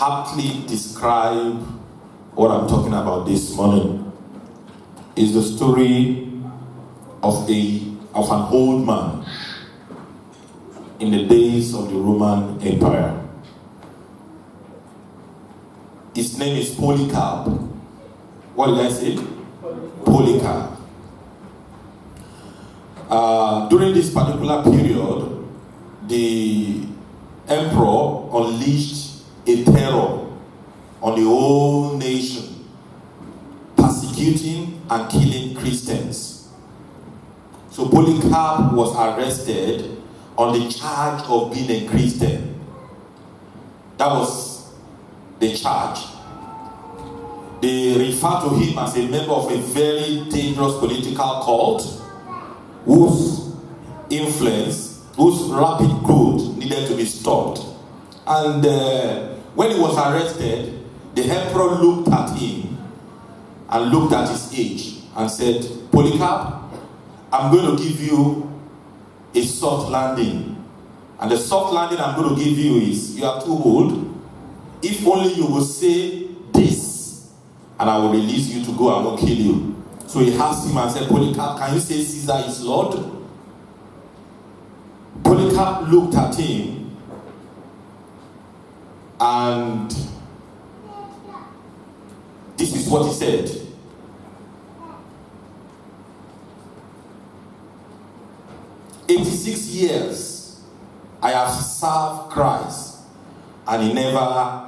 aptly describe what I'm talking about this morning is the story of an old man in the days of the Roman Empire. His name is Polycarp. What did I say? Polycarp. During this particular period, the emperor unleashed a terror on the whole nation, persecuting and killing Christians. So Polycarp was arrested on the charge of being a Christian. That was the charge. They refer to him as a member of a very dangerous political cult whose influence, whose rapid growth needed to be stopped. And when he was arrested, the emperor looked at him and looked at his age and said, Polycarp, I'm going to give you a soft landing. And the soft landing I'm going to give you is, you are too old. If only you will say this, and I will release you to go and will kill you. So he asked him and said, Polycarp, can you say Caesar is Lord? Polycarp looked at him and this is what he said. "86 years I have served Christ, and he never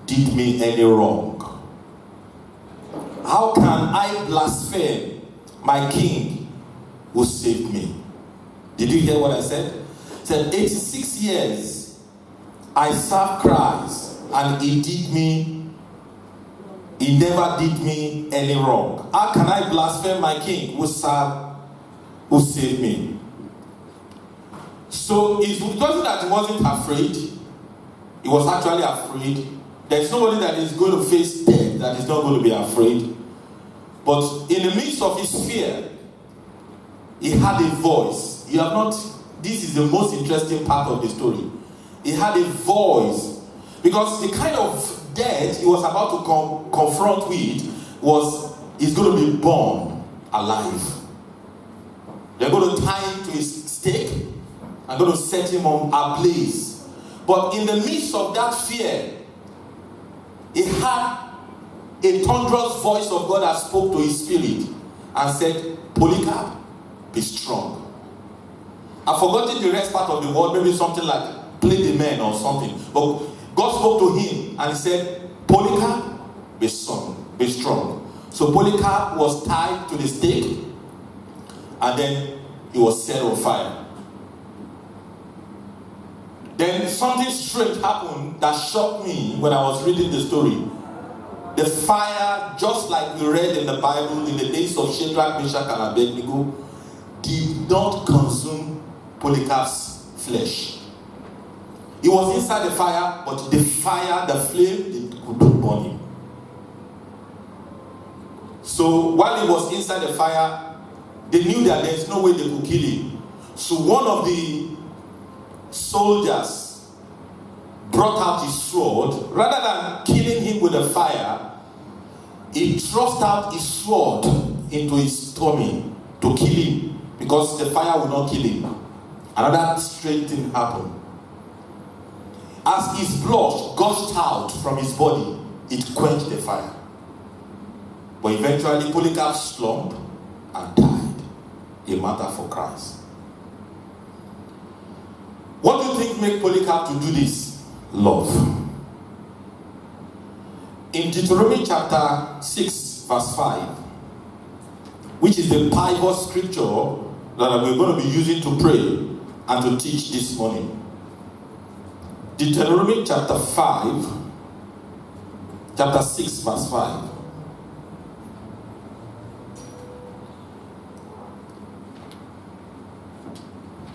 did me any wrong. How can I blaspheme my king who saved me?" Did you hear what I said? He said, 86 years I served Christ, and he never did me any wrong. How can I blaspheme my king who saved me? So it wasn't that he wasn't afraid. He was actually afraid. There's nobody that is going to face death that is not going to be afraid. But in the midst of his fear, he had a voice. This is the most interesting part of the story. He had a voice. Because the kind of death he was about to confront with he's going to be born alive. They're going to tie him to his stake and going to set him on ablaze. But in the midst of that fear, he had a thunderous voice of God that spoke to his spirit and said, Polycarp, be strong. I've forgotten the rest part of the word, maybe something like play the man or something. But God spoke to him and he said, Polycarp, be strong. So Polycarp was tied to the stake and then he was set on fire. Then something strange happened that shocked me when I was reading the story. The fire, just like we read in the Bible in the days of Shadrach, Meshach, and Abednego, did not consume Polycarp's flesh. He was inside the fire, but the flame, could not burn him. So while he was inside the fire, they knew that there's no way they could kill him. So one of the soldiers brought out his sword. Rather than killing him with the fire, he thrust out his sword into his tummy to kill him, because the fire would not kill him. Another strange thing happened. As his blood gushed out from his body, it quenched the fire. But eventually Polycarp slumped and died, a matter for Christ. What do you think made Polycarp to do this? Love. In Deuteronomy chapter 6, verse 5, which is the Bible scripture that we're going to be using to pray and to teach this morning. Deuteronomy chapter 6, verse 5.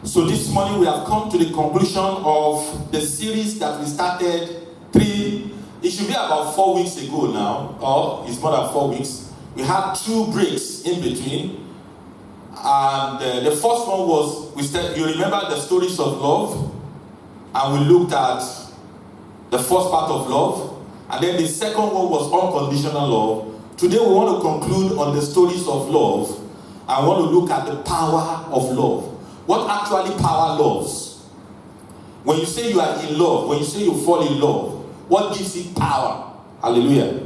So this morning we have come to the conclusion of the series that we started it should be about 4 weeks ago now, or it's more than 4 weeks. We had 2 breaks in between. And the first one was, you remember the stories of love? And we looked at the first part of love, and then the second one was unconditional love. Today we want to conclude on the stories of love. I want to look at the power of love. What actually power loves? When you say you are in love, when you say you fall in love, what gives it power? Hallelujah.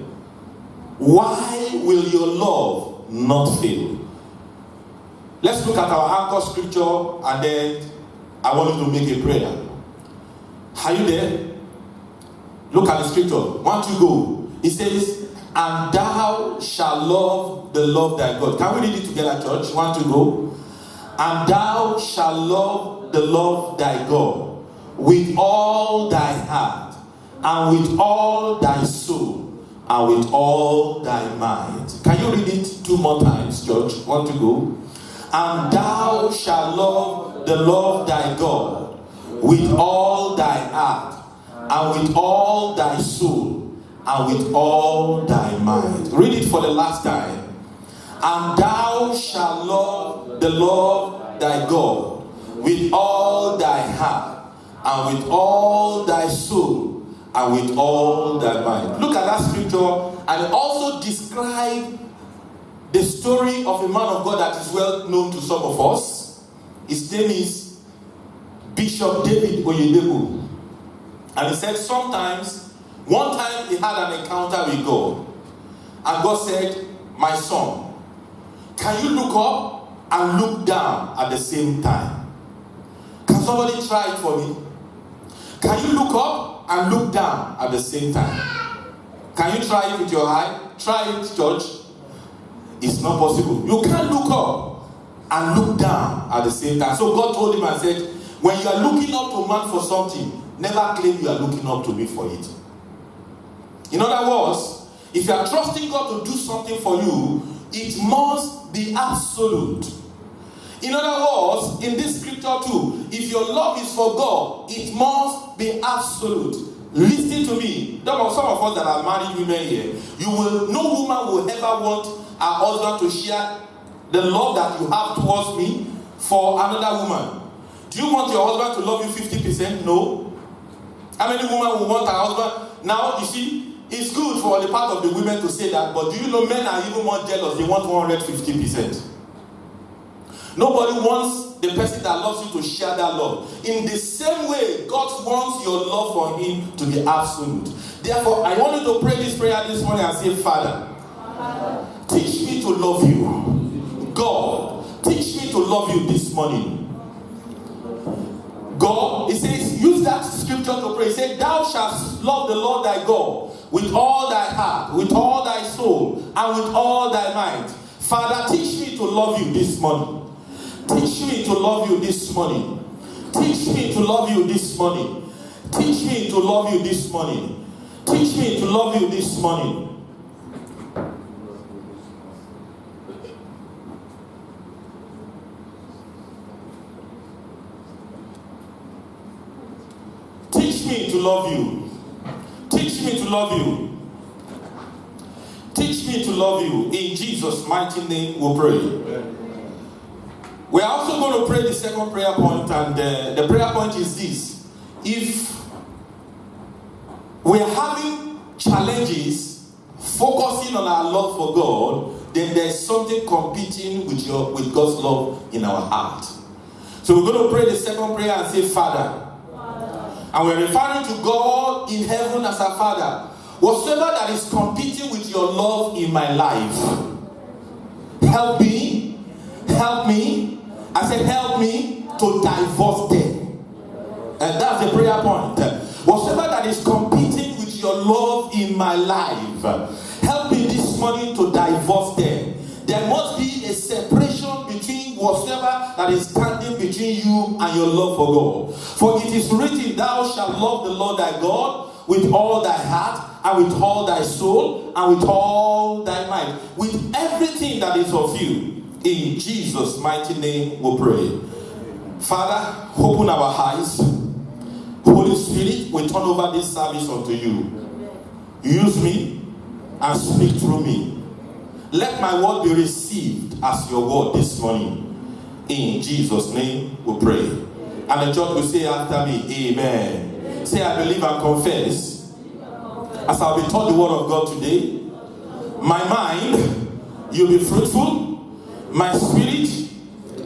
Why will your love not fail? Let's look at our anchor scripture, and then I want you to make a prayer. Are you there? Look at the scripture. 1, 2, go. It says, and thou shalt love the Lord thy God. Can we read it together, church? 1, 2, go. And thou shalt love the Lord thy God with all thy heart, and with all thy soul, and with all thy mind. Can you read it 2 more times, church? 1, 2, go. And thou shalt love the Lord thy God with all thy heart, and with all thy soul, and with all thy mind. Read it for the last time. And thou shalt love the Lord thy God with all thy heart, and with all thy soul, and with all thy mind. Look at that scripture, and it also describes the story of a man of God that is well known to some of us. His name is Bishop David Oyedepo. And he said sometimes, one time he had an encounter with God, and God said, my son, can you look up and look down at the same time? Can somebody try it for me? Can you look up and look down at the same time? Can you try it with your eye? Try it, church. It's not possible. You can't look up and look down at the same time. So God told him and said, when you are looking up to man for something, never claim you are looking up to me for it. In other words, if you are trusting God to do something for you, it must be absolute. In other words, in this scripture too, if your love is for God, it must be absolute. Listen to me. Some of us that are married women here, no woman will ever want her husband to share the love that you have towards me for another woman. Do you want your husband to love you 50%? No. How many women will want her husband? Now, you see, it's good for the part of the women to say that, but do you know men are even more jealous? They want 150%. Nobody wants the person that loves you to share that love. In the same way, God wants your love for him to be absolute. Therefore, I want you to pray this prayer this morning and say, Father, teach me to love you. God, teach me to love you this morning. God, it says, use that scripture to pray. It says, thou shalt love the Lord thy God with all thy heart, with all thy soul, and with all thy mind. Father, teach me to love you this morning. Teach me to love you this morning. Teach me to love you this morning. Teach me to love you this morning. Teach me to love you this morning. Teach me to love you. Teach me to love you. Teach me to love you. In Jesus' mighty name we pray. We are also going to pray the second prayer point, and the prayer point is this. If we are having challenges focusing on our love for God, then there's something competing with God's love in our heart. So we're going to pray the second prayer and say, Father. And we're referring to God in heaven as our Father. Whatsoever that is competing with your love in my life, help me. Help me. I said, help me to divorce them. And that's the prayer point. Whatsoever that is competing with your love in my life, help me this morning to divorce them. There must be a separation between whatsoever that is standing between you and your love for God. For it is written, thou shalt love the Lord thy God with all thy heart, and with all thy soul, and with all thy mind, with everything that is of you. In Jesus' mighty name we pray. Father, open our eyes. Holy Spirit, we turn over this service unto you. Use me and speak through me. Let my word be received as your word this morning. In Jesus' name we pray. And the church will say after me, Amen. Say, I believe and confess As I'll be taught the word of God today, my mind, you'll be fruitful. My spirit,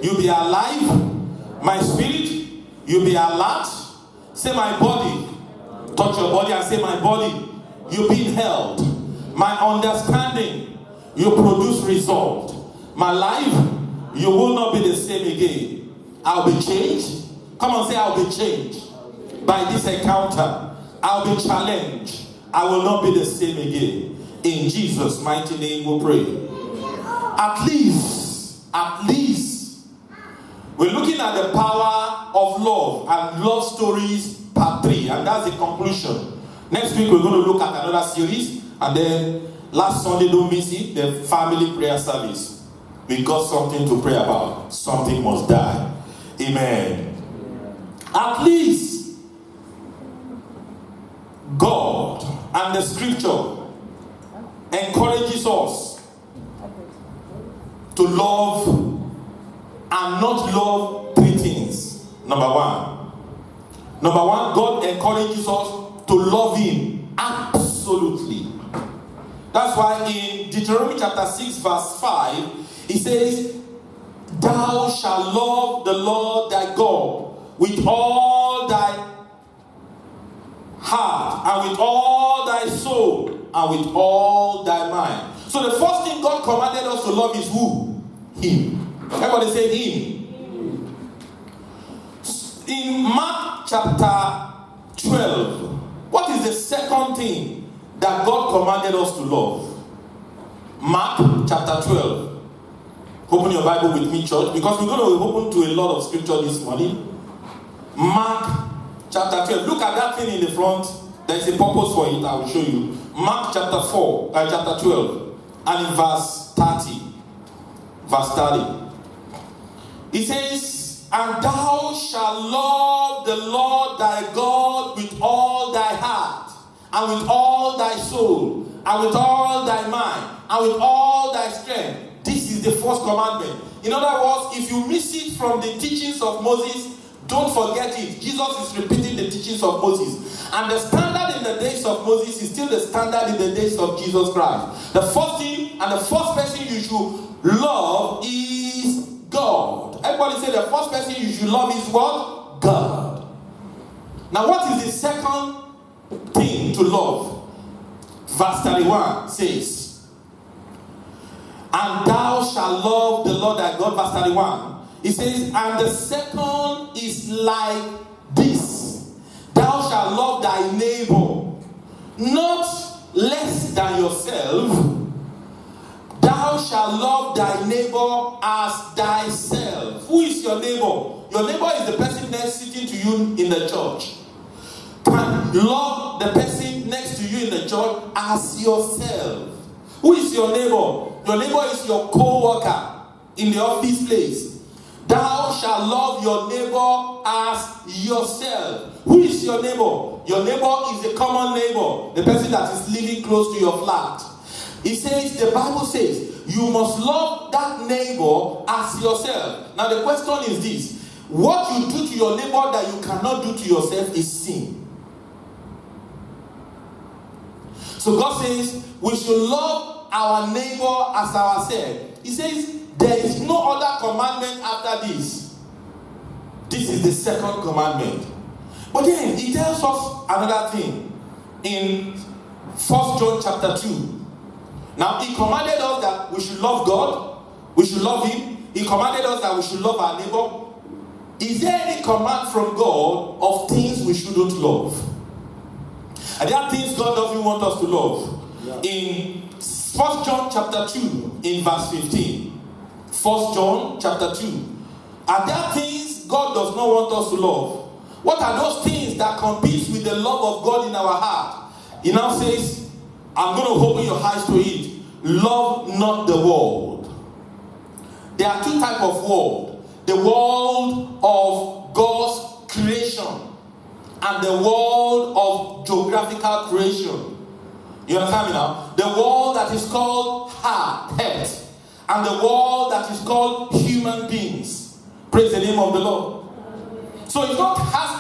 you'll be alive. My spirit, you'll be alert. Say my body. Touch your body and say my body, you're being held. My understanding, you produce result. My life, you will not be the same again. I'll be changed. Come on, say I'll be changed. By this encounter, I'll be challenged. I will not be the same again. In Jesus' mighty name we pray. At least, we're looking at the power of love and love stories part 3. And that's the conclusion. Next week, we're going to look at another series. And then last Sunday, don't miss it, the family prayer service. We got something to pray about. Something must die. Amen. At least God and the scripture encourages us to love and not love 3 things. Number one, God encourages us to love him absolutely. That's why in Deuteronomy chapter 6 verse 5, he says, thou shalt love the Lord thy God with all thy heart, and with all thy soul, and with all thy mind. So the first thing God commanded us to love is who? Him. Everybody say him. In Mark chapter 12, what is the second thing that God commanded us to love? Mark chapter 12. Open your Bible with me, church, because we're going to open to a lot of scripture this morning. Mark chapter 12. Look at that thing in the front. There is a purpose for it. I will show you. Mark chapter 12, and in verse 30. Verse 30. It says, and thou shalt love the Lord thy God with all thy heart, and with all thy soul, and with all thy mind, and with all thy strength. This is the first commandment. In other words, if you miss it from the teachings of Moses, don't forget it. Jesus is repeating the teachings of Moses. And the standard in the days of Moses is still the standard in the days of Jesus Christ. The first thing and the first person you should love is God. Everybody say the first person you should love is what? God. Now what is the second thing to love? Verse 31 says, and thou shalt love the Lord thy God. Verse 31. It says, and the second is like this. Thou shalt love thy neighbor, not less than yourself. Thou shalt love thy neighbor as thyself. Who is your neighbor? Your neighbor is the person next sitting to you in the church. Can love the person next to you in the church as yourself. Who is your neighbor? Your neighbor is your co-worker in the office place. Thou shalt love your neighbor as yourself. Who is your neighbor? Your neighbor is a common neighbor, the person that is living close to your flat. It says, the Bible says, you must love that neighbor as yourself. Now the question is this: what you do to your neighbor that you cannot do to yourself is sin. So God says, we should love our neighbor as ourselves. He says, there is no other commandment after this. This is the second commandment. But then he tells us another thing in 1 John chapter 2. Now he commanded us that we should love God, we should love him. He commanded us that we should love our neighbor. Is there any command from God of things we shouldn't love? Are there things God doesn't want us to love? Yeah. In 1 John chapter 2 in verse 15. 1 John chapter 2. Are there things God does not want us to love? What are those things that compete with the love of God in our heart? He now says, I'm going to open your eyes to it. Love not the world. There are two types of world. The world of God's creation and the world of geographical creation. You understand me now? The world that is called earth, and the world that is called human beings. Praise the name of the Lord. So it's not,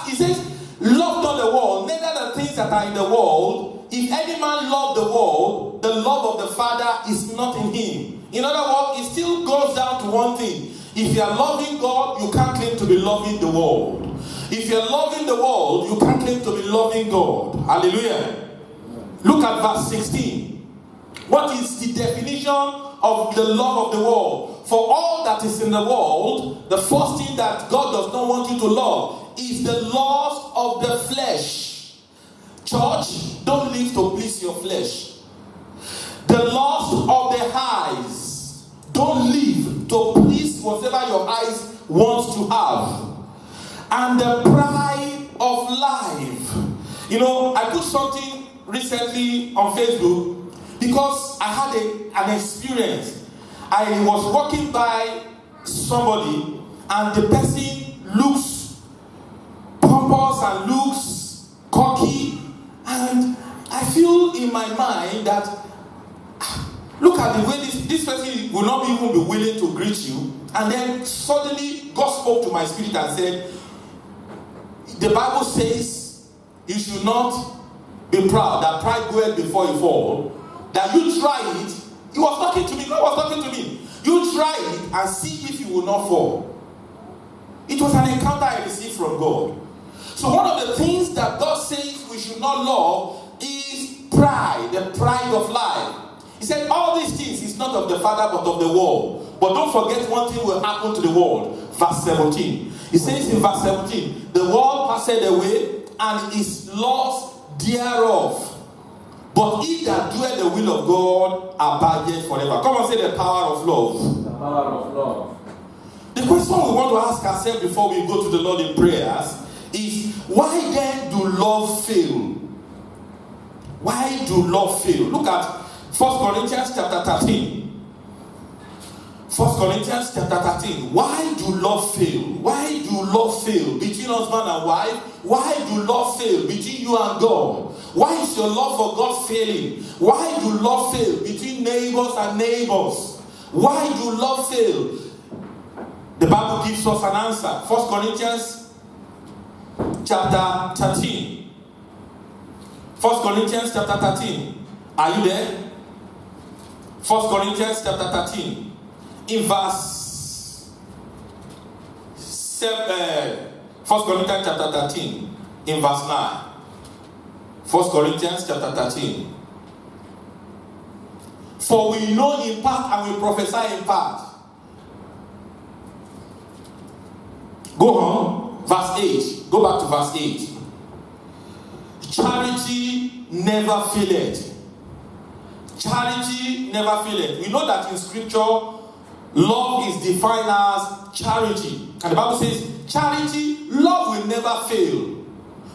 he says, love not the world, neither the things that are in the world. if any man love the world, the love of the Father is not in him. In other words, it still goes down to one thing. If you are loving God, you can't claim to be loving the world. If you are loving the world, you can't claim to be loving God. Hallelujah. Look at verse 16. What is the definition of the love of the world? For all that is in the world, the first thing that God does not want you to love is the lust of the flesh. Church, don't live to please your flesh. The lust of the eyes. Don't live to please whatever your eyes wants to have. And the pride of life. You know, I put something recently on Facebook because I had an experience. I was walking by somebody and the person looks pompous and looks cocky, and I feel in my mind that look at the way this person will not even be willing to greet you. And then suddenly God spoke to my spirit and said, the Bible says you should not be proud, that pride goeth before you fall. That you try it. He was talking to me. God was talking to me. You try it and see if you will not fall. It was an encounter I received from God. So one of the things that God says we should not love is pride, the pride of life. He said all these things is not of the Father but of the world. But don't forget one thing will happen to the world. Verse 17. He says in verse 17, the world passed away and is lost thereof. But he that doeth the will of God abideth forever. Come on, say the power of love. The power of love. The question we want to ask ourselves before we go to the Lord in prayers is, why then do love fail? Why do love fail? Look at 1 Corinthians chapter 13. 1 Corinthians chapter 13. Why do love fail? Why do love fail between husband and wife? Why do love fail between you and God? Why is your love for God failing? Why do love fail between neighbors and neighbors? Why do love fail? The Bible gives us an answer. 1 Corinthians chapter 13. 1 Corinthians chapter 13. Are you there? 1 Corinthians chapter 13. In verse 7, 1 Corinthians chapter 13, in verse 9. 1 Corinthians chapter 13. For we know in part and we prophesy in part. Go on, verse 8. Go back to verse 8. Charity never faileth. Charity never faileth. We know that in scripture, love is defined as charity. And the Bible says, charity, love will never fail.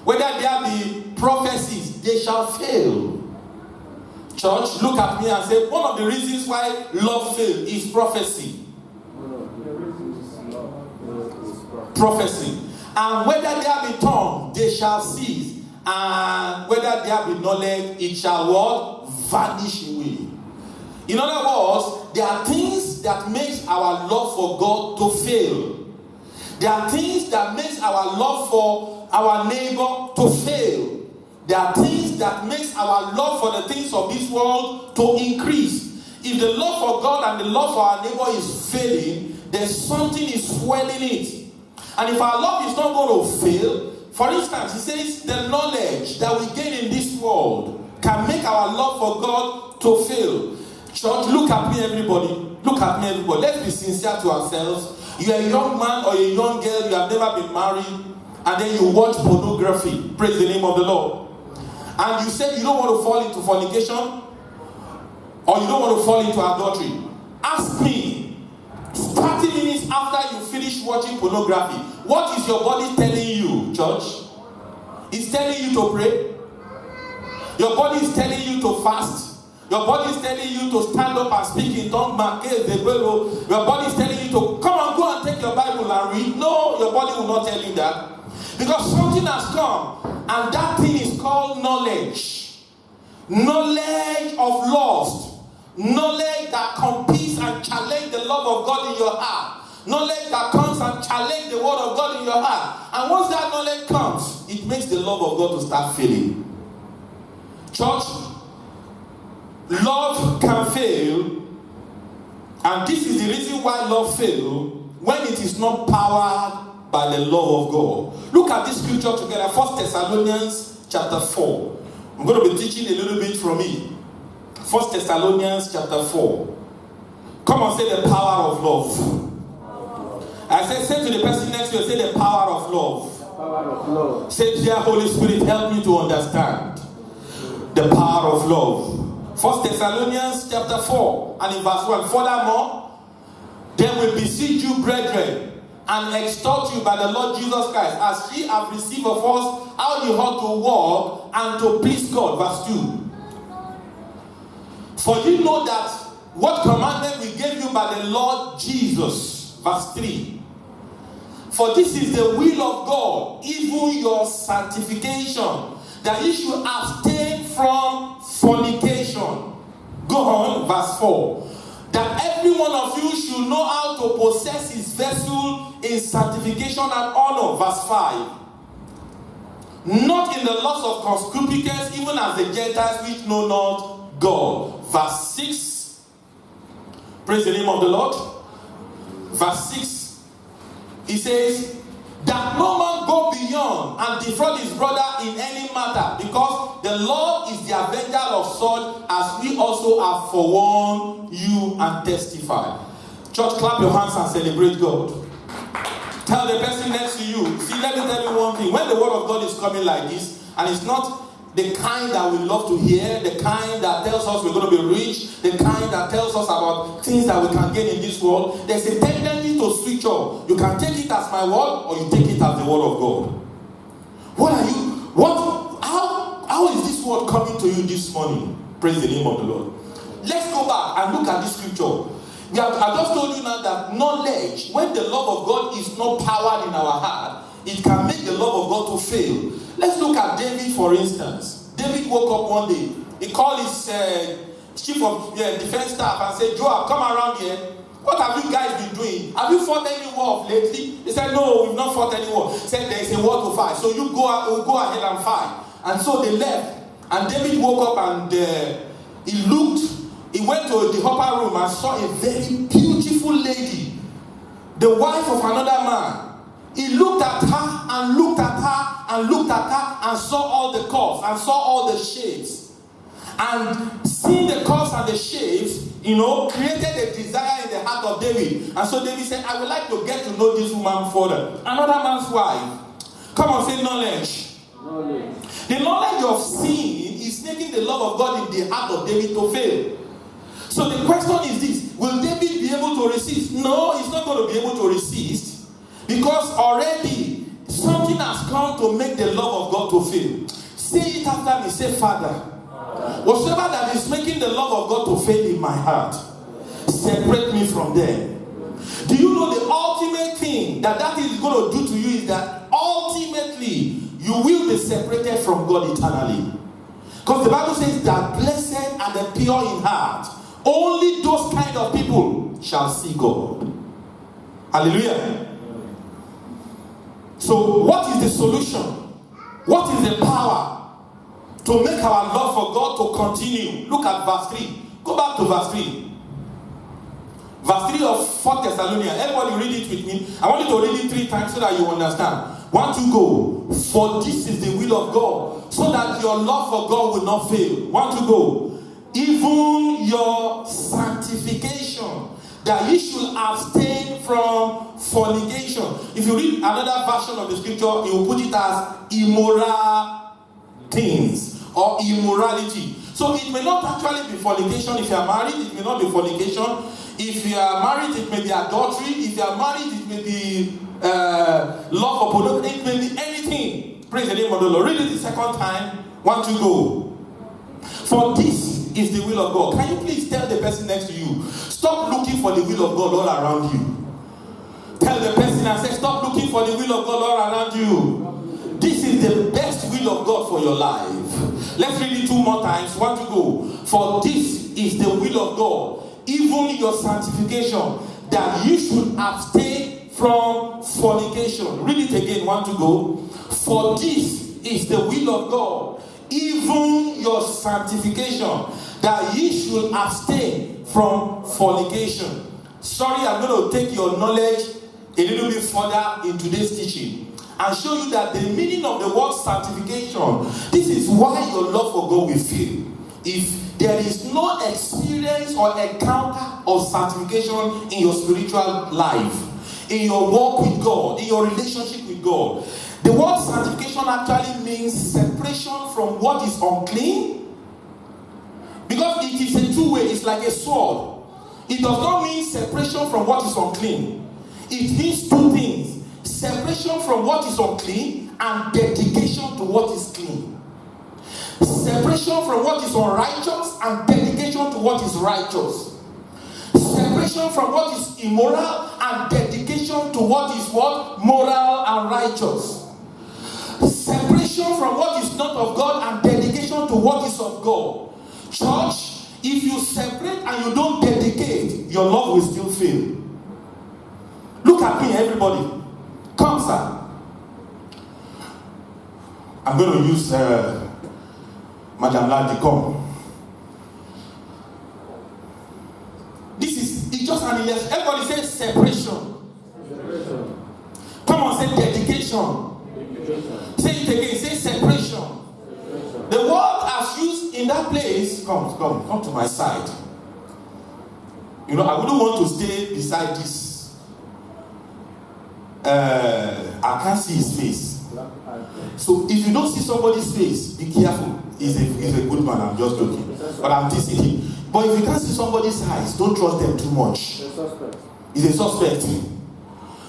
Whether there be prophecies, they shall fail. Church, look at me and say, one of the reasons why love fails is prophecy. Prophecy. And whether there be tongue, they shall cease. And whether there be knowledge, it shall what? Vanish away. In other words, there are things that makes our love for God to fail. There are things that makes our love for our neighbor to fail. There are things that makes our love for the things of this world to increase. If the love for God and the love for our neighbor is failing, there's something is swelling it. And if our love is not going to fail, for instance, he says the knowledge that we gain in this world can make our love for God to fail. Church, look at me, everybody. Look at me, everybody. Let's be sincere to ourselves. You're a young man or a young girl, you have never been married, and then you watch pornography. Praise the name of the Lord. And you say you don't want to fall into fornication, or you don't want to fall into adultery. Ask me, 30 minutes after you finish watching pornography, what is your body telling you, church? It's telling you to pray. Your body is telling you to fast. Your body is telling you to stand up and speak in tongues. Your body is telling you to come and go and take your Bible and read. No, your body will not tell you that. Because something has come, and that thing is called knowledge. Knowledge of lust. Knowledge that competes and challenges the love of God in your heart. Knowledge that comes and challenges the word of God in your heart. And once that knowledge comes, it makes the love of God to start feeling. Church, love can fail, and this is the reason why love fails when it is not powered by the love of God. Look at this scripture together. 1 Thessalonians chapter 4. I'm going to be teaching a little bit from it. 1 Thessalonians chapter 4. Come on, say the power of love. I said, say to the person next to you, say the power of love. Power of love. Say, dear Holy Spirit, help me to understand the power of love. 1 Thessalonians chapter 4 and in verse 1. Furthermore, then we beseech you, brethren, and exhort you by the Lord Jesus Christ, as ye have received of us how you ought to walk and to please God. Verse 2. For you know that what commandment we gave you by the Lord Jesus. Verse 3. For this is the will of God, even your sanctification, that you should abstain from fornication. Go on, verse 4. That every one of you should know how to possess his vessel in sanctification and honor. Verse 5. Not in the lust of concupiscence, even as the Gentiles which know not God. Verse 6. Praise the name of the Lord. Verse 6. He says, that no man go beyond and defraud his brother in any matter, because the Lord is the avenger of such, as we also have forewarned you and testify. Church, clap your hands and celebrate God. Tell the person next to you, see, let me tell you one thing. When the word of God is coming like this, and it's not the kind that we love to hear, the kind that tells us we're going to be rich, the kind that tells us about things that we can gain in this world, there's a tendency to switch off. You can take it as my word, or you take it as the word of God. How is this word coming to you this morning? Praise the name of the Lord. Let's go back and look at this scripture. I just told you now that knowledge, when the love of God is not powered in our heart, it can make the love of God to fail. Let's look at David, for instance. David woke up one day. He called his chief of defense staff and said, Joab, come around here. What have you guys been doing? Have you fought any war lately? He said, no, we've not fought any war. He said, there is a war to fight. So you go ahead and fight. And so they left. And David woke up and he went to the upper room and saw a very beautiful lady, the wife of another man. He looked at her and looked at her and looked at her and saw all the curves and saw all the shapes. And seeing the curves and the shapes, created a desire in the heart of David. And so David said, I would like to get to know this woman further. Another man's wife. Come on, say knowledge. The knowledge of sin is making the love of God in the heart of David to fail. So the question is this: will David be able to resist? No, he's not going to be able to resist, because already something has come to make the love of God to fail. Say it after me. Say, Father, whatsoever that is making the love of God to fail in my heart, separate me from them. Do you know the ultimate thing that is going to do to you is that ultimately you will be separated from God eternally? Because the Bible says that blessed are the pure in heart. Only those kind of people shall see God. Hallelujah. So what is the solution? What is the power to make our love for God to continue? Look at verse 3. Go back to verse 3. Verse 3 of 4 Thessalonians. Everybody read it with me. I want you to read it 3 times so that you understand. 1, 2, go. For this is the will of God, so that your love for God will not fail. 1, 2, go. Even your sanctification, that you should abstain from fornication. If you read another version of the scripture, it will put it as immoral things or immorality. So it may not actually be fornication. If you are married, it may not be fornication. If you are married, it may be adultery. If you are married, it may be love for pornography. It may be anything. Praise the name of the Lord. Read it the second time. 1, 2, go. For this is the will of God. Can you please tell the person next to you, stop looking for the will of God all around you. Tell the person and say, stop looking for the will of God all around you. This is the best will of God for your life. Let's read it 2 more times. 1, 2, go. For this is the will of God, even your sanctification, that you should abstain from fornication. Read it again. 1, 2, go. For this is the will of God, even your sanctification, that ye should abstain from fornication. Sorry, I'm going to take your knowledge a little bit further in today's teaching and show you that the meaning of the word sanctification, this is why your love for God will fail. If there is no experience or encounter of sanctification in your spiritual life, in your walk with God, in your relationship with God. The word sanctification actually means separation from what is unclean, because it is a two-way, it's like a sword. It does not mean separation from what is unclean. It means two things: separation from what is unclean and dedication to what is clean. Separation from what is unrighteous and dedication to what is righteous. Separation from what is immoral and dedication to what is what? Moral and righteous. Separation from what is not of God and dedication to what is of God. Church, if you separate and you don't dedicate, your love will still fail. Look at me, everybody. Come, sir. I'm going to use Madam Ladi, come. It's just an illustration. Everybody says separation. Come on, say dedication. Say it again, say separation. The word as used in that place, come to my side. You know, I wouldn't want to stay beside this. I can't see his face. So if you don't see somebody's face, be careful. He's a good man, I'm just joking. But I'm teasing him. But if you can't see somebody's eyes, don't trust them too much. He's a suspect.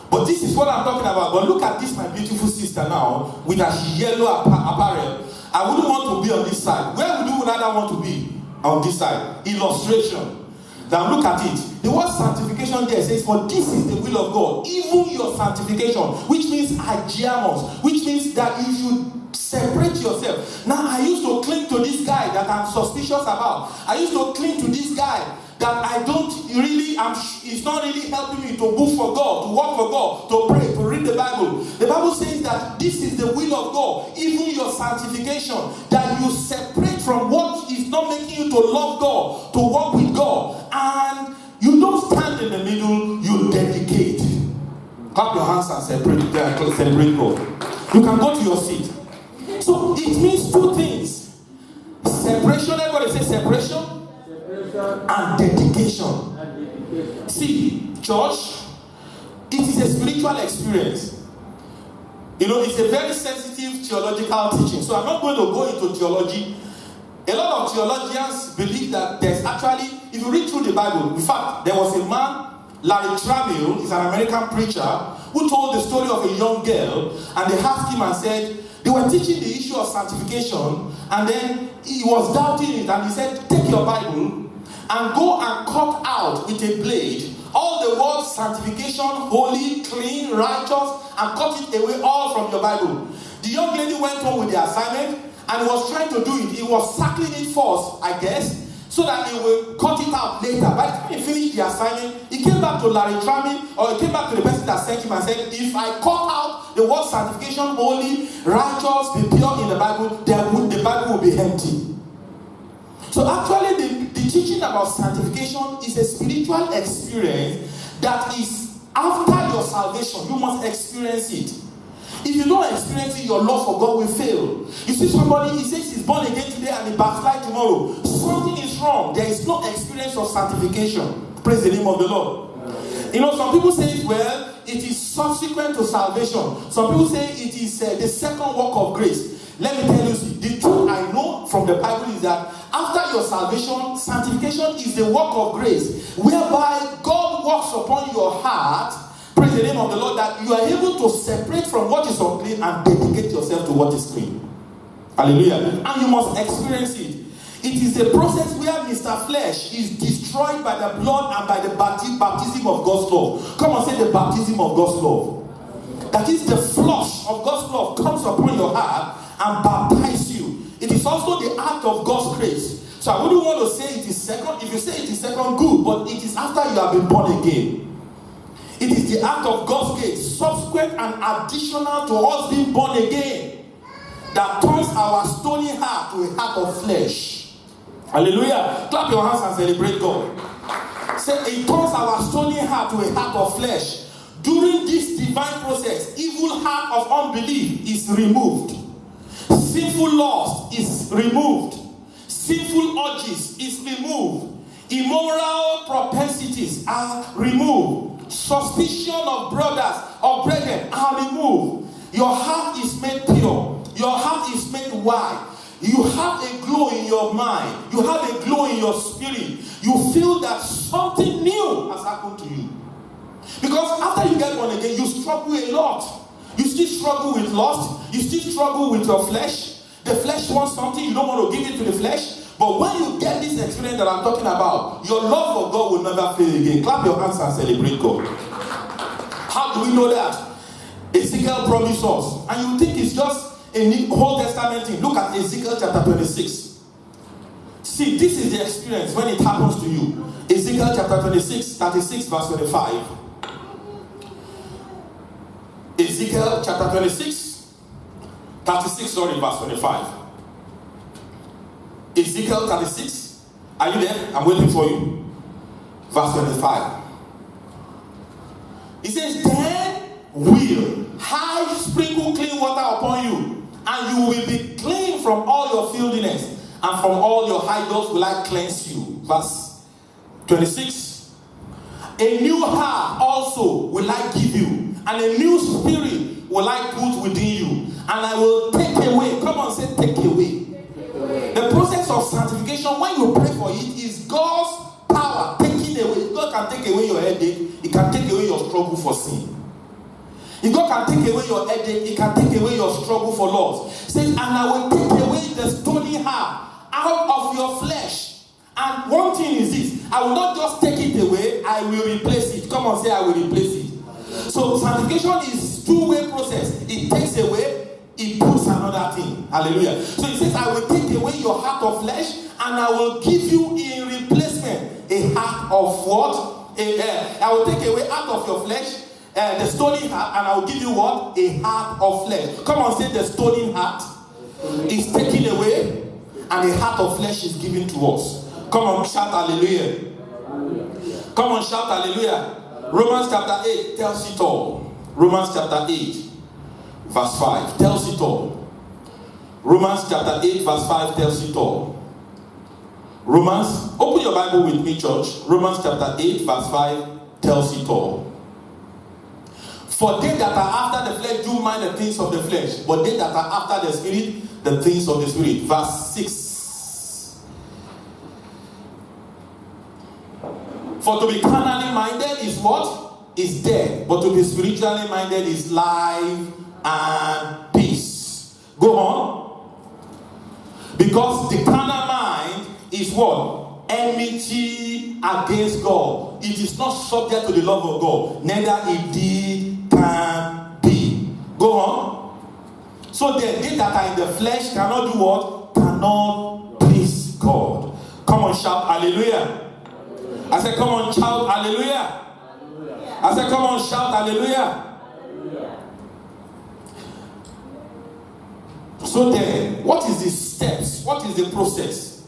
But this is what I'm talking about. But look at this, my beautiful sister now, with her yellow apparel. I wouldn't want to be on this side. Where would you rather want to be? On this side. Illustration. Now look at it. The word sanctification there says, for this is the will of God, even your sanctification, which means agiamos, which means that you should separate yourself. Now I used to cling to this guy that I'm suspicious about. I used to cling to this guy that I don't really, it's not really helping me to move for God, to work for God, to pray, to read the Bible. The Bible says that this is the will of God, even your sanctification, that you separate from what is not making you to love God, to walk with God, and you don't stand in the middle, you dedicate. Clap your hands and celebrate God. You can go to your seat. So it means two things. Separation, everybody say separation. And dedication. See, church, it is a spiritual experience. You know, it's a very sensitive theological teaching. So I'm not going to go into theology. A lot of theologians believe that there's actually, if you read through the Bible, in fact, there was a man, Larry Trammell, is an American preacher, who told the story of a young girl, and they asked him and said, they were teaching the issue of sanctification, and then he was doubting it, and he said, take your Bible and go and cut out with a blade all the words sanctification, holy, clean, righteous, and cut it away all from your Bible. The young lady went home with the assignment and was trying to do it. He was circling it first, I guess, so that he will cut it out later. By the time he finished the assignment, he came back to Larry Trammell, or he came back to the person that sent him and said, if I cut out the word sanctification, holy, righteous, be pure in the Bible, the Bible will be empty. So actually, the teaching about sanctification is a spiritual experience that is after your salvation. You must experience it. If you don't experience it, your love for God will fail. You see somebody, he says he's born again today and he backslide tomorrow. Something is wrong. There is no experience of sanctification. Praise the name of the Lord. You know, some people say, well, it is subsequent to salvation. Some people say it is the second work of grace. Let me tell you, the truth I know from the Bible is that after your salvation, sanctification is the work of grace, whereby God works upon your heart, praise the name of the Lord, that you are able to separate from what is unclean and dedicate yourself to what is clean. Hallelujah. And you must experience it. It is a process where Mr. Flesh is destroyed by the blood and by the baptism of God's love. Come on, say the baptism of God's love. That is, the flush of God's love comes upon your heart and baptize you. It is also the act of God's grace. So I wouldn't want to say it is second. If you say it is second, good, but it is after you have been born again. It is the act of God's grace, subsequent and additional to us being born again, that turns our stony heart to a heart of flesh. Hallelujah. Clap your hands and celebrate God. Say, it turns our stony heart to a heart of flesh. During this divine process, evil heart of unbelief is removed. Sinful lust is removed. Sinful urges is removed. Immoral propensities are removed. Suspicion of brothers or brethren are removed. Your heart is made pure. Your heart is made white. You have a glow in your mind. You have a glow in your spirit. You feel that something new has happened to you. Because after you get born again, you struggle a lot. You still struggle with lust. You still struggle with your flesh. The flesh wants something. You don't want to give it to the flesh. But when you get this experience that I'm talking about, your love for God will never fail again. Clap your hands and celebrate God. How do we know that? Ezekiel promised us. And you think it's just a Old Testament thing. Look at Ezekiel chapter 26. See, this is the experience when it happens to you. Ezekiel chapter 36, 36 verse 25. Ezekiel chapter 36, 36, verse 25. Ezekiel 36. Are you there? I'm waiting for you. Verse 25. It says, then will I sprinkle clean water upon you, and you will be clean from all your filthiness, and from all your idols will I cleanse you. Verse 26. A new heart also will I give you, and a new spirit will I put within you, and I will take away. Come on, say take away. The process of sanctification, when you pray for it, is God's power taking away. God can take away your headache. He can take away your struggle for sin. If God can take away your headache, He can take away your struggle for loss. Says, and I will take away the stony heart out of your flesh. And one thing is this: I will not just take it away, I will replace it. Come on, say I will replace it. So sanctification is two-way process. It takes away, it puts another thing. Hallelujah. So it says, I will take away your heart of flesh, and I will give you in replacement a heart of what? I will take away out of your flesh the stony heart, and I will give you what? A heart of flesh. Come on, say the stony heart is taken away, and a heart of flesh is given to us. Come on, shout hallelujah. Come on, shout hallelujah. Romans chapter 8 tells it all. Romans chapter 8 verse 5 tells it all. Romans chapter 8 verse 5 tells it all. Romans, open your Bible with me, church. Romans chapter 8 verse 5 tells it all. For they that are after the flesh do mind the things of the flesh, but they that are after the spirit, the things of the spirit. Verse 6. For to be carnally minded is what? Is death. But to be spiritually minded is life and peace. Go on. Because the carnal mind is what? Enmity against God. It is not subject to the love of God. Neither indeed can be. Go on. So they that are in the flesh cannot do what? Cannot please God. Come on, shout hallelujah. I said, come on, shout hallelujah. I said, come on, shout hallelujah. So then, what is the steps? What is the process?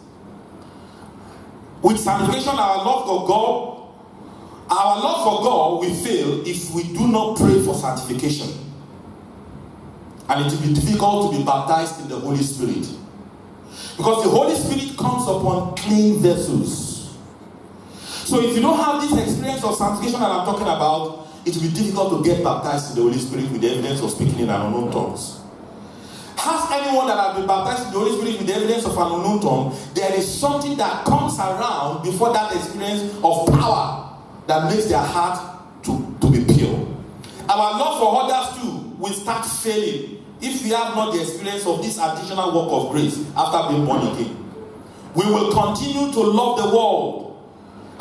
With sanctification, our love for God will fail if we do not pray for sanctification. And it will be difficult to be baptized in the Holy Spirit. Because the Holy Spirit comes upon clean vessels. So if you don't have this experience of sanctification that I'm talking about, it will be difficult to get baptized in the Holy Spirit with the evidence of speaking in an unknown tongues. Has anyone that has been baptized in the Holy Spirit with the evidence of an unknown tongue, there is something that comes around before that experience of power that makes their heart to be pure. Our love for others too will start failing if we have not the experience of this additional work of grace after being born again. We will continue to love the world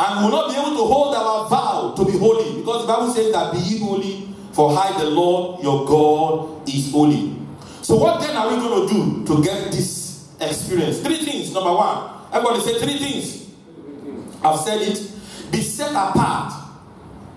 and will not be able to hold our vow to be holy, because the Bible says that be ye holy, for I the Lord your God is holy. So what then are we going to do to get this experience? 3 things. Number 1. Everybody say 3 things. I've said it. Be set apart.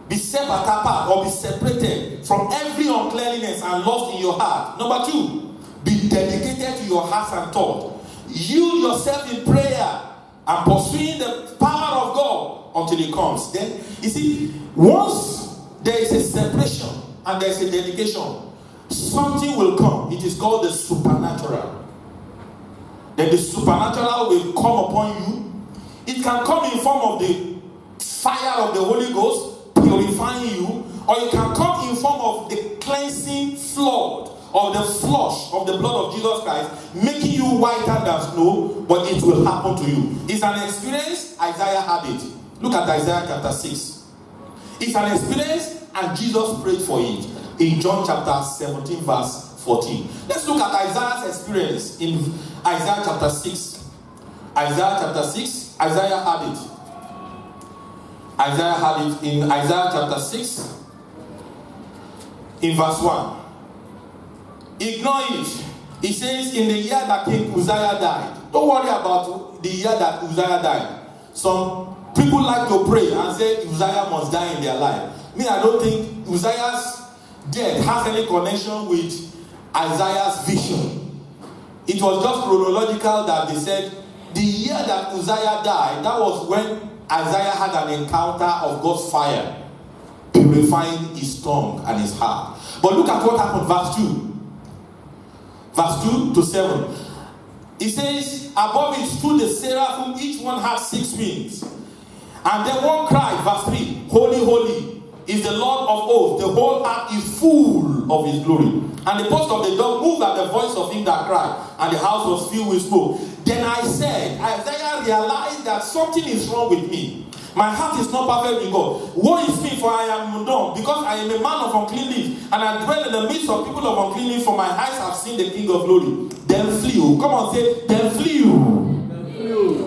Be set apart or be separated from every uncleanliness and lust in your heart. Number 2. Be dedicated to your hearts and thought. Yield yourself in prayer and pursuing the power of God until it comes. Then, you see, once there is a separation and there is a dedication, something will come. It is called the supernatural. Then the supernatural will come upon you. It can come in form of the fire of the Holy Ghost, purifying you, or it can come in form of the cleansing flood of the flush of the blood of Jesus Christ, making you whiter than snow, but it will happen to you. It's an experience. Isaiah had it. Look at Isaiah chapter 6. It's an experience, and Jesus prayed for it in John chapter 17 verse 14. Let's look at Isaiah's experience in Isaiah chapter 6. Isaiah chapter 6, Isaiah had it. Isaiah had it in Isaiah chapter 6 in verse 1. Ignore it. It says, in the year that King Uzziah died. Don't worry about the year that Uzziah died. Some people like to pray and say Uzziah must die in their life. Me, I don't think Uzziah's death has any connection with Isaiah's vision. It was just chronological that they said the year that Uzziah died, that was when Isaiah had an encounter of God's fire, purifying his tongue and his heart. But look at what happened, verse 2. Verse 2 to 7. It says, above it stood the seraphim, each one had 6 wings. And then one cried, verse 3, holy, holy is the Lord of hosts. The whole earth is full of his glory. And the post of the door moved at the voice of him that cried, and the house was filled with smoke. Then I said, Isaiah realized that something is wrong with me. My heart is not perfect with God. Woe is me, for I am undone, because I am a man of unclean lips, and I dwell in the midst of people of unclean lips, for my eyes have seen the King of glory. Then flew. Come on, say, then flew.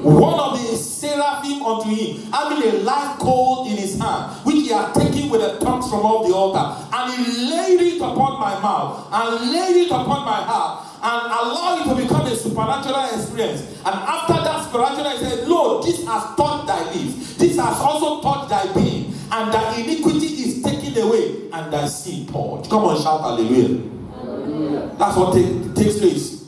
One of the seraphim unto him, having a live coal in his hand, which he had taken with the tongues from off the altar, and he laid it upon my mouth, and laid it upon my heart, and allowed it to become a supernatural experience. And after that supernatural, he said, Lord, this has touched thy lips, this has also touched thy being, and thy iniquity is taken away, and thy sin purged. Come on, shout hallelujah. Hallelujah. That's what takes place.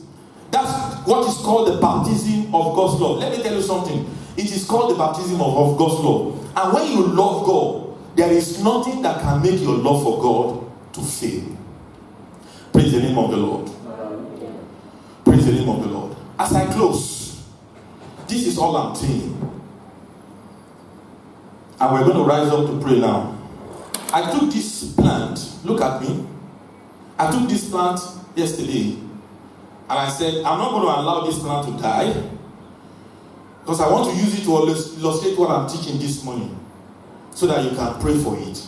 That's what is called the baptism of God's love. Let me tell you something. It is called the baptism of God's love. And when you love God, there is nothing that can make your love for God to fail. Praise the name of the Lord. Praise the name of the Lord. As I close, this is all I'm saying. And we're going to rise up to pray now. I took this plant. Look at me. I took this plant yesterday. And I said, I'm not going to allow this plant to die, because I want to use it to illustrate what I'm teaching this morning, so that you can pray for it.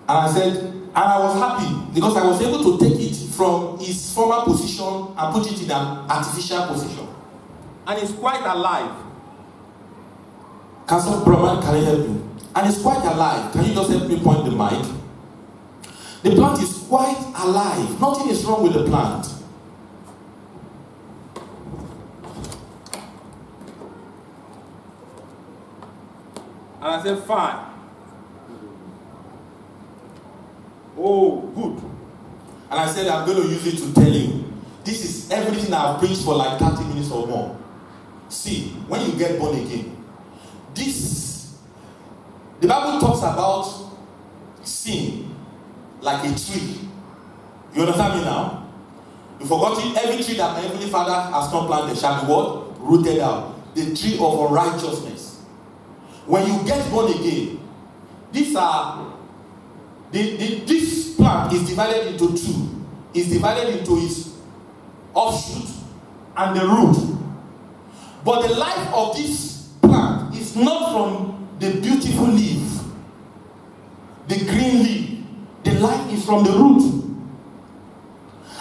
And I said, and I was happy, because I was able to take it from its former position and put it in an artificial position. And it's quite alive. Can I help you? And it's quite alive. Can you just help me point the mic? The plant is quite alive. Nothing is wrong with the plant. And I said, fine. Oh, good. And I said, I'm going to use it to tell you. This is everything I've preached for like 30 minutes or more. See, when you get born again, the Bible talks about sin like a tree. You understand me now? You forgot it? Every tree that my heavenly Father has not planted shall be what? Rooted out. The tree of righteousness. When you get born again, this plant is divided into two. It's divided into its offshoot and the root. But the life of this plant is not from the beautiful leaf, the green leaf. The life is from the root.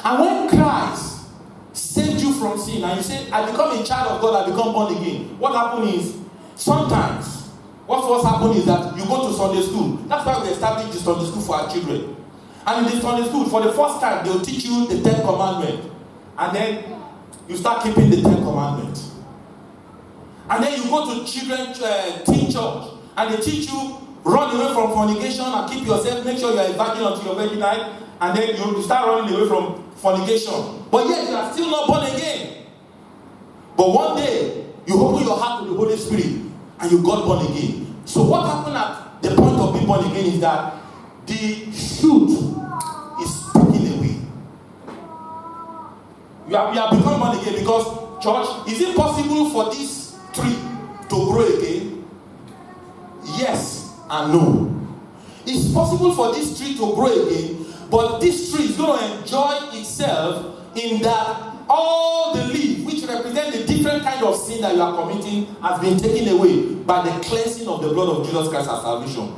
And when Christ saved you from sin, and you say, I become a child of God, I become born again, what happens is, sometimes, what's happening is that you go to Sunday school. That's why we established the Sunday school for our children. And in the Sunday school, for the first time, they'll teach you the 10 commandments. And then you start keeping the 10 commandments. And then you go to teen church, and they teach you, run away from fornication and keep yourself, make sure you are a virgin until your wedding night. And then you start running away from fornication, but yet you are still not born again. But one day, you open your heart to the Holy Spirit and you got born again. So what happened at the point of being born again is that the shoot is taken away. You have become born again because, church, is it possible for this tree to grow again? Yes and no. It's possible for this tree to grow again, but this tree is going to enjoy itself in that all the leaves, which represent the different kind of sin that you are committing, has been taken away by the cleansing of the blood of Jesus Christ as salvation.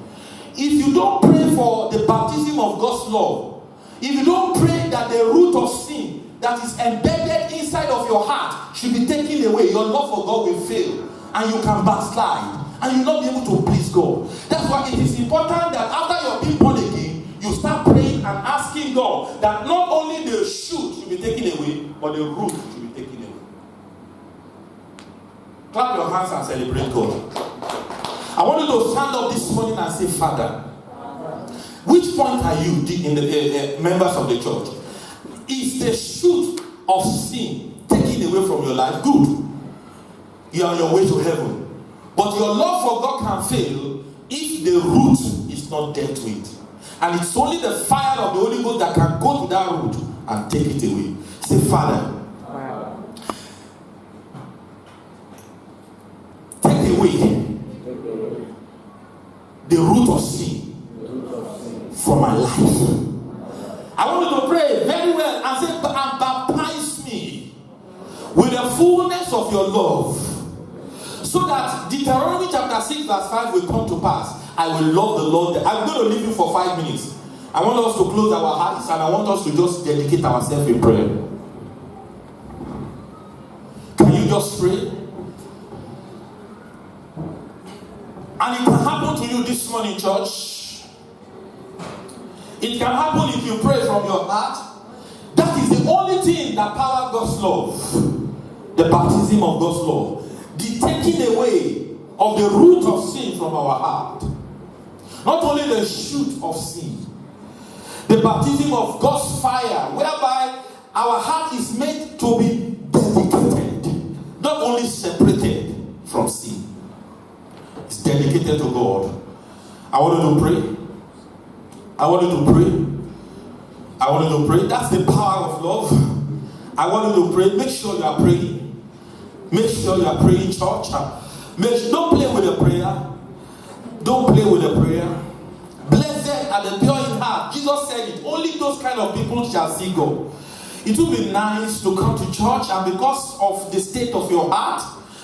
If you don't pray for the baptism of God's love, if you don't pray that the root of sin that is embedded inside of your heart should be taken away, your love for God will fail and you can backslide and you will not be able to please God. That's why it is important that after you're being born again, you start praying and asking God that not only the shoot should be taken away, but the root should be taken away. Clap your hands and celebrate God. I want you to stand up this morning and say, Father, which point are you in the members of the church? Is the shoot of sin taken away from your life? Good. You are on your way to heaven. But your love for God can fail if the root is not dealt with. And it's only the fire of the Holy Ghost that can go to that root and take it away. Say, Father, take away the root of sin from my life. I want you to pray very well and say, and baptize me with the fullness of your love, so that Deuteronomy chapter 6 verse 5 will come to pass. I will love the Lord. I'm going to leave you for 5 minutes. I want us to close our hearts and I want us to just dedicate ourselves in prayer. Can you just pray? And it can happen to you this morning, church. It can happen if you pray from your heart. That is the only thing that powers God's love. The baptism of God's love. The taking away of the root of sin from our heart. Not only the shoot of sin. The baptism of God's fire, whereby our heart is made to be dedicated. Not only separated from sin. It's dedicated to God. I want you to pray. I want you to pray. I want you to pray. That's the power of love. I want you to pray. Make sure you are praying. Make sure you are praying, church. Don't play with the prayer. Don't play with the prayer. Blessed are the pure in heart. Jesus said it. Only those kind of people shall see God. It would be nice to come to church, and because of the state of your heart,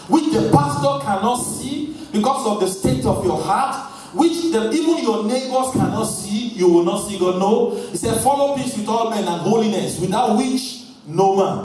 which the pastor cannot see, because of the state of your heart, which even your neighbors cannot see, you will not see God. No. He said, follow peace with all men and holiness, without which no man